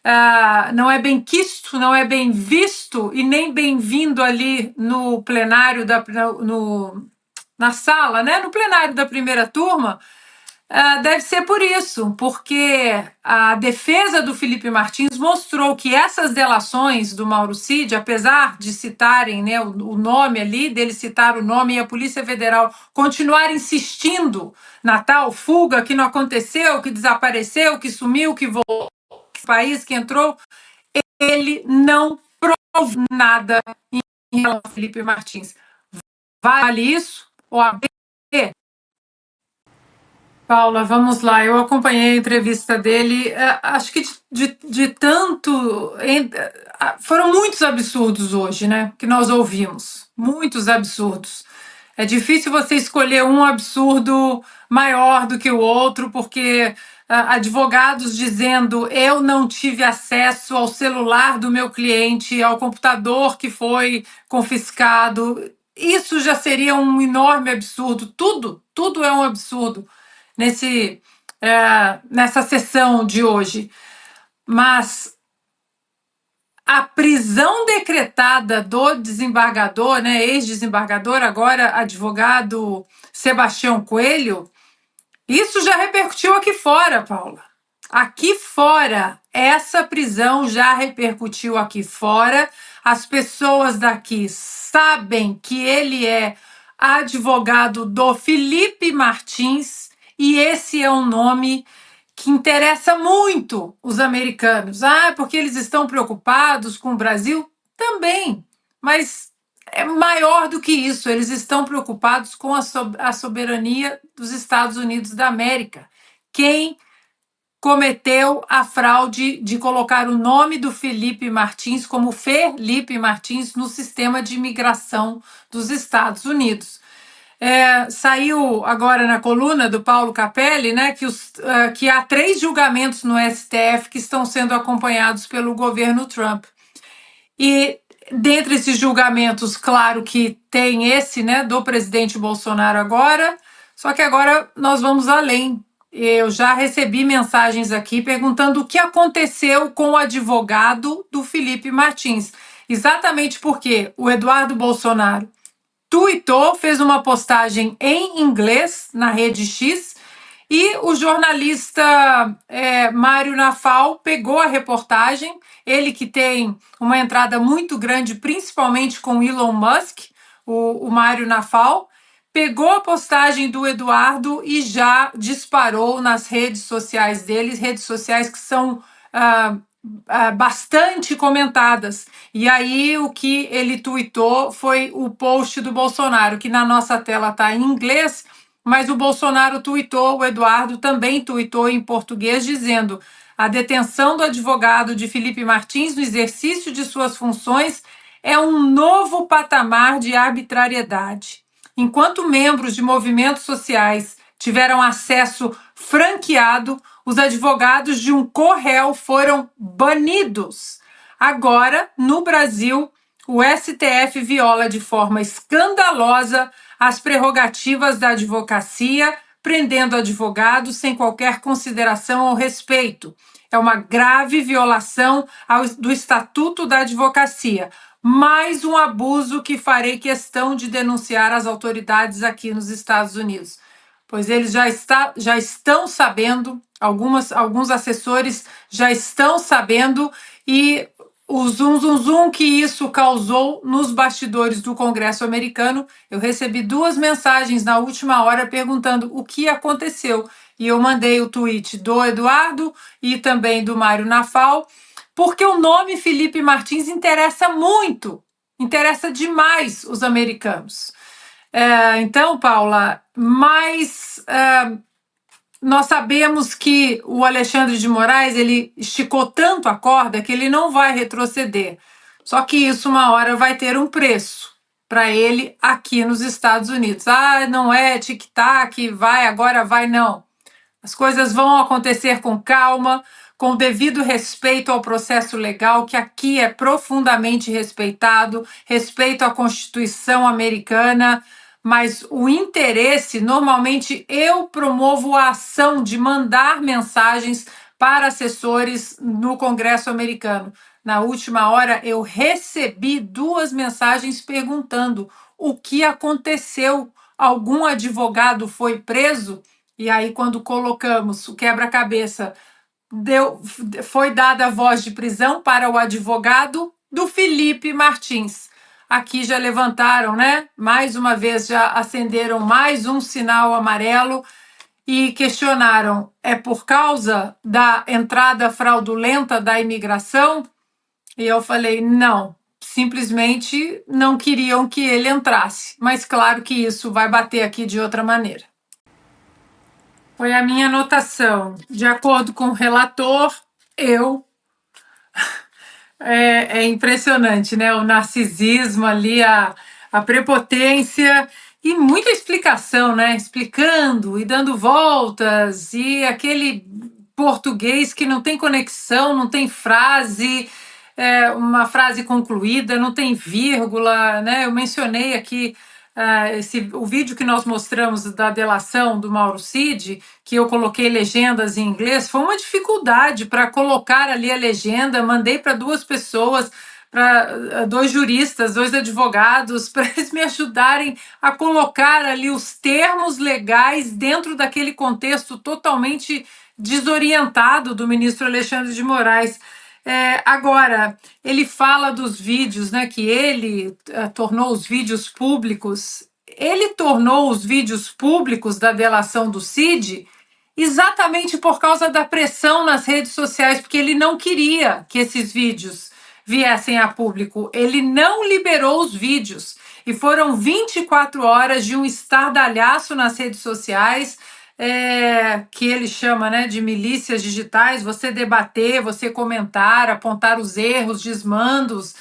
é bem quisto, não é bem visto e nem bem-vindo ali no plenário na sala, né? No plenário da primeira turma. Deve ser por isso, porque a defesa do Felipe Martins mostrou que essas delações do Mauro Cid, apesar de citarem, né, o nome ali, dele citar o nome e a Polícia Federal continuar insistindo na tal fuga que não aconteceu, que desapareceu, que sumiu, que voltou para o país, que entrou, ele não provou nada em relação ao Felipe Martins. Vale isso? OAB? Paula, vamos lá. Eu acompanhei a entrevista dele. Acho que de tanto. Foram muitos absurdos hoje, né? Que nós ouvimos. Muitos absurdos. É difícil você escolher um absurdo maior do que o outro, porque advogados dizendo eu não tive acesso ao celular do meu cliente, ao computador que foi confiscado. Isso já seria um enorme absurdo. Tudo é um absurdo nessa sessão de hoje. Mas a prisão decretada do desembargador, né, ex-desembargador, agora advogado Sebastião Coelho, isso já repercutiu aqui fora, Paula. Aqui fora, essa prisão já repercutiu aqui fora. As pessoas daqui sabem que ele é advogado do Felipe Martins, e esse é um nome que interessa muito os americanos. Porque eles estão preocupados com o Brasil? Também, mas é maior do que isso. Eles estão preocupados com a soberania dos Estados Unidos da América. Quem cometeu a fraude de colocar o nome do Felipe Martins como Felipe Martins no sistema de imigração dos Estados Unidos. Saiu agora na coluna do Paulo Capelli, né, que há 3 julgamentos no STF que estão sendo acompanhados pelo governo Trump. E dentre esses julgamentos, claro que tem esse, né, do presidente Bolsonaro agora, só que agora nós vamos além. Eu já recebi mensagens aqui perguntando o que aconteceu com o advogado do Felipe Martins. Exatamente porque o Eduardo Bolsonaro tuitou, fez uma postagem em inglês na rede X, e o jornalista Mário Nafal pegou a reportagem, ele que tem uma entrada muito grande, principalmente com Elon Musk, o Mário Nafal, pegou a postagem do Eduardo e já disparou nas redes sociais deles, redes sociais que são bastante comentadas. E aí o que ele tuitou foi o post do Bolsonaro, que na nossa tela está em inglês, mas o Bolsonaro tuitou, o Eduardo também tuitou em português, dizendo: a detenção do advogado de Felipe Martins no exercício de suas funções é um novo patamar de arbitrariedade. Enquanto membros de movimentos sociais tiveram acesso franqueado, os advogados de um co-réu foram banidos. Agora, no Brasil, o STF viola de forma escandalosa as prerrogativas da advocacia, prendendo advogados sem qualquer consideração ou respeito. É uma grave violação do Estatuto da Advocacia. Mais um abuso que farei questão de denunciar às autoridades aqui nos Estados Unidos. Pois eles já estão sabendo, alguns assessores já estão sabendo, e o zum que isso causou nos bastidores do Congresso americano. Eu recebi 2 mensagens na última hora perguntando o que aconteceu. E eu mandei o tweet do Eduardo e também do Mário Nafal, porque o nome Felipe Martins interessa muito, interessa demais os americanos. Então, Paula, nós sabemos que o Alexandre de Moraes, ele esticou tanto a corda que ele não vai retroceder. Só que isso uma hora vai ter um preço para ele aqui nos Estados Unidos. Não é tic-tac, agora vai, não. As coisas vão acontecer com calma, com o devido respeito ao processo legal, que aqui é profundamente respeitado, respeito à Constituição americana, mas o interesse, normalmente eu promovo a ação de mandar mensagens para assessores no Congresso americano. Na última hora, eu recebi 2 mensagens perguntando o que aconteceu, algum advogado foi preso? E aí, quando colocamos o quebra-cabeça, foi dada a voz de prisão para o advogado do Felipe Martins. Aqui já levantaram, né? Mais uma vez já acenderam mais um sinal amarelo e questionaram: é por causa da entrada fraudulenta da imigração? E eu falei: não, simplesmente não queriam que ele entrasse. Mas claro que isso vai bater aqui de outra maneira. Foi a minha anotação. De acordo com o relator, é impressionante, né? O narcisismo ali, a prepotência e muita explicação, né? Explicando e dando voltas, e aquele português que não tem conexão, não tem frase, uma frase concluída, não tem vírgula, né? Eu mencionei aqui o vídeo que nós mostramos da delação do Mauro Cid, que eu coloquei legendas em inglês, foi uma dificuldade para colocar ali a legenda. Mandei para 2 pessoas, para 2 juristas, 2 advogados, para eles me ajudarem a colocar ali os termos legais dentro daquele contexto totalmente desorientado do ministro Alexandre de Moraes. Agora, ele fala dos vídeos, né, que ele tornou os vídeos públicos. Ele tornou os vídeos públicos da delação do Cid exatamente por causa da pressão nas redes sociais, porque ele não queria que esses vídeos viessem a público. Ele não liberou os vídeos. E foram 24 horas de um estardalhaço nas redes sociais, que ele chama, né, de milícias digitais. Você debater, você comentar, apontar os erros, desmandos,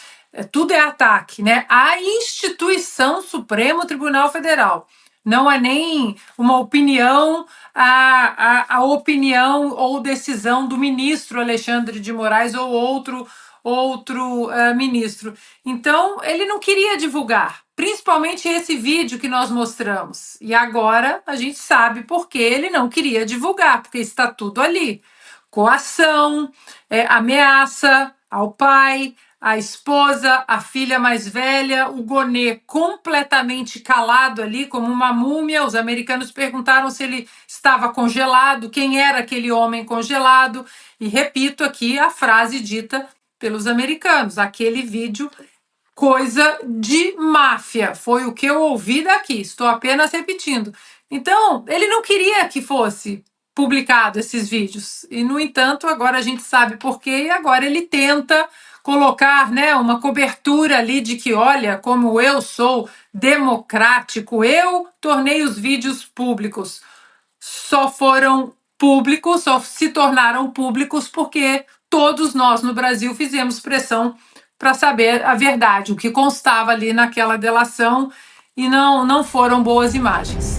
tudo é ataque, né? A instituição Supremo Tribunal Federal. Não é nem uma opinião, a opinião ou decisão do ministro Alexandre de Moraes ou outro ministro. Então, ele não queria divulgar, principalmente esse vídeo que nós mostramos. E agora a gente sabe por que ele não queria divulgar, porque está tudo ali. Coação, ameaça ao pai, à esposa, à filha mais velha, o Gonê completamente calado ali, como uma múmia. Os americanos perguntaram se ele estava congelado, quem era aquele homem congelado. E repito aqui a frase dita pelos americanos: aquele vídeo, coisa de máfia. Foi o que eu ouvi daqui, estou apenas repetindo. Então, ele não queria que fosse publicado esses vídeos. E, no entanto, agora a gente sabe por quê, e agora ele tenta colocar, né, uma cobertura ali de que, olha, como eu sou democrático, eu tornei os vídeos públicos. Só foram públicos, só se tornaram públicos porque todos nós no Brasil fizemos pressão para saber a verdade, o que constava ali naquela delação, e não foram boas imagens.